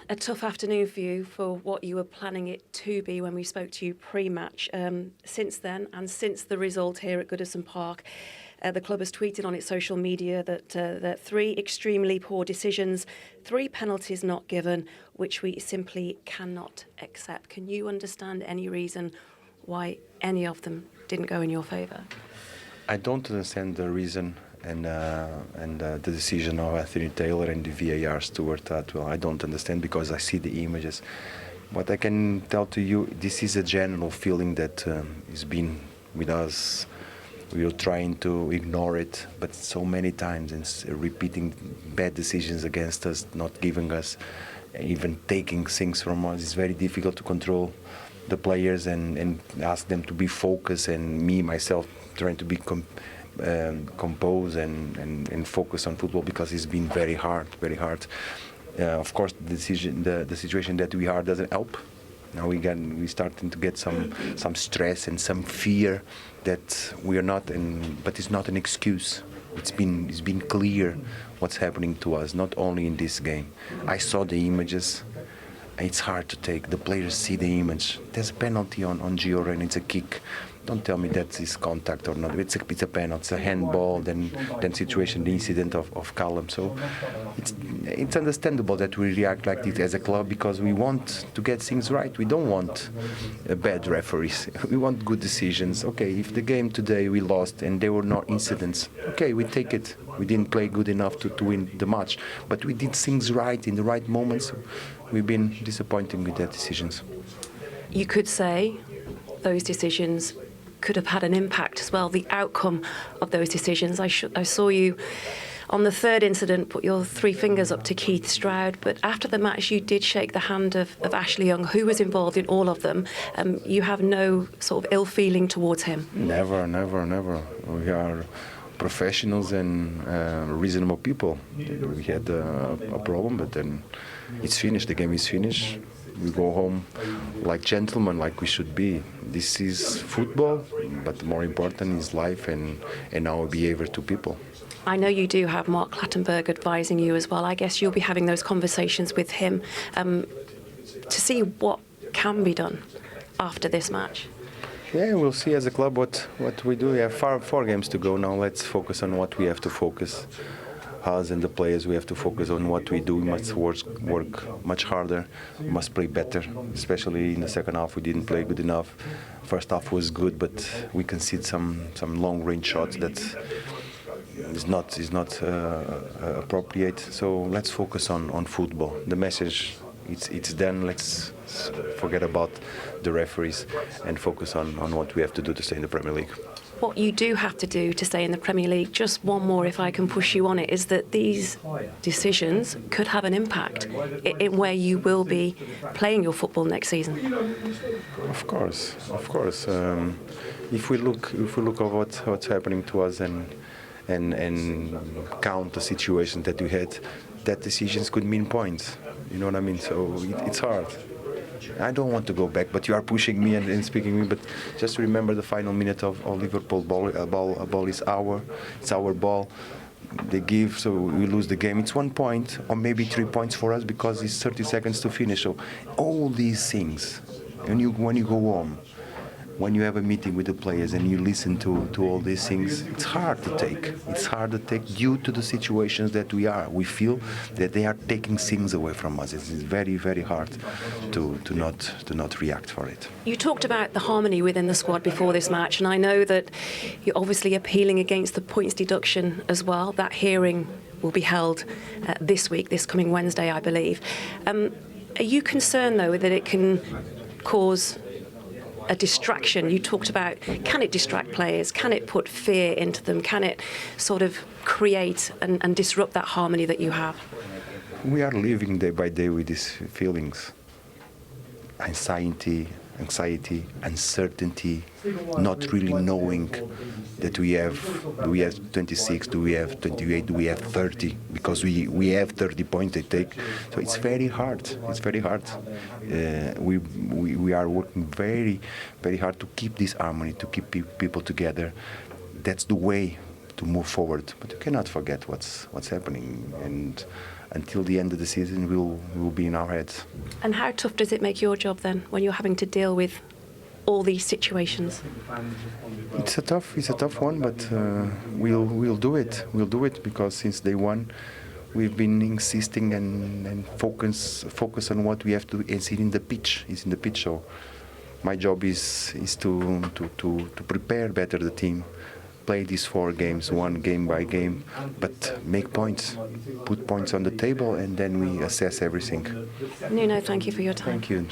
a tough afternoon for you for what you were planning it to be when we spoke to you pre-match. Since then, and since the result here at Goodison Park, the club has tweeted on its social media that 3 extremely poor decisions, 3 penalties not given, which we simply cannot accept. Can you understand any reason why any of them didn't go in your favour? I don't understand the reason and the decision of Anthony Taylor and the VAR Stuart Atwell. I don't understand because I see the images. What I can tell to you, this is a general feeling that has been with us. We are trying to ignore it, but so many times and repeating bad decisions against us, not giving us, even taking things from us. It's very difficult to control the players and ask them to be focused, and me myself trying to be composed and focus on football because it's been very hard, very hard. Of course, the situation that we are doesn't help. Now we starting to get some stress and some fear that we are not, but it's not an excuse. It's been clear what's happening to us, not only in this game. I saw the images. It's hard to take. The players see the image. There's a penalty on Gio and it's a kick. Don't tell me that is contact or not. It's a penalty. It's a handball. Then situation, the incident of Callum. So it's understandable that we react like this as a club because we want to get things right. We don't want bad referees. We want good decisions. Okay, if the game today we lost and there were no incidents, okay, we take it. We didn't play good enough to win the match, but we did things right in the right moments. We've been disappointing with their decisions. You could say those decisions could have had an impact as well, the outcome of those decisions. I saw you on the third incident put your 3 fingers up to Keith Stroud, but after the match you did shake the hand of Ashley Young, who was involved in all of them. You have no sort of ill feeling towards him? Never, never, never. We are professionals and reasonable people. We had a problem, but then it's finished. The game is finished. We go home like gentlemen, like we should be. This is football, but more important is life and our behavior to people. I know you do have Mark Clattenburg advising you as well. I guess you'll be having those conversations with him to see what can be done after this match. Yeah, we'll see as a club what we do. We have 4 games to go now. Let's focus on what we have to focus. Us and the players, we have to focus on what we do. We must work much harder. We must play better, especially in the second half. We didn't play good enough. First half was good, but we conceded some long-range shots that is not appropriate. So let's focus on football. The message, it's done. Let's forget about the referees and focus on what we have to do to stay in the Premier League. What you do have to do to stay in the Premier League, just one more if I can push you on it, is that these decisions could have an impact in where you will be playing your football next season. Of course. If we look at what's happening to us and count the situations that we had, that decisions could mean points. You know what I mean? So it's hard. I don't want to go back, but you are pushing me and speaking me. But just remember the final minute of Liverpool ball. A ball is it's our ball. They give, so we lose the game. It's 1 point or maybe 3 points for us because it's 30 seconds to finish. So all these things, when you go home, when you have a meeting with the players and you listen to all these things, it's hard to take. It's hard to take due to the situations that we feel that they are taking things away from us. It's very, very hard to not react for it. You talked about the harmony within the squad before this match, and I know that you're obviously appealing against the points deduction as well. That hearing will be held this week, this coming Wednesday, I believe. Are you concerned, though, that it can cause a distraction? You talked about, can it distract players? Can it put fear into them? Can it sort of create and disrupt that harmony that you have? We are living day by day with these feelings. Anxiety, uncertainty, not really knowing that we have 26, do we have 28, do we have 30, because we have 30 points they take. So it's very hard. We are working very, very hard to keep this harmony, to keep people together. That's the way to move forward. But you cannot forget what's happening. And until the end of the season will be in our heads. And how tough does it make your job then when you're having to deal with all these situations? It's a tough one, but we'll do it. We'll do it because since day one, we've been insisting and focus on what we have to. It's in the pitch. It's in the pitch. So my job is to prepare better the team, play these 4 games, one game by game, but make points, put points on the table, and then we assess everything. Nuno, thank you for your time. Thank you.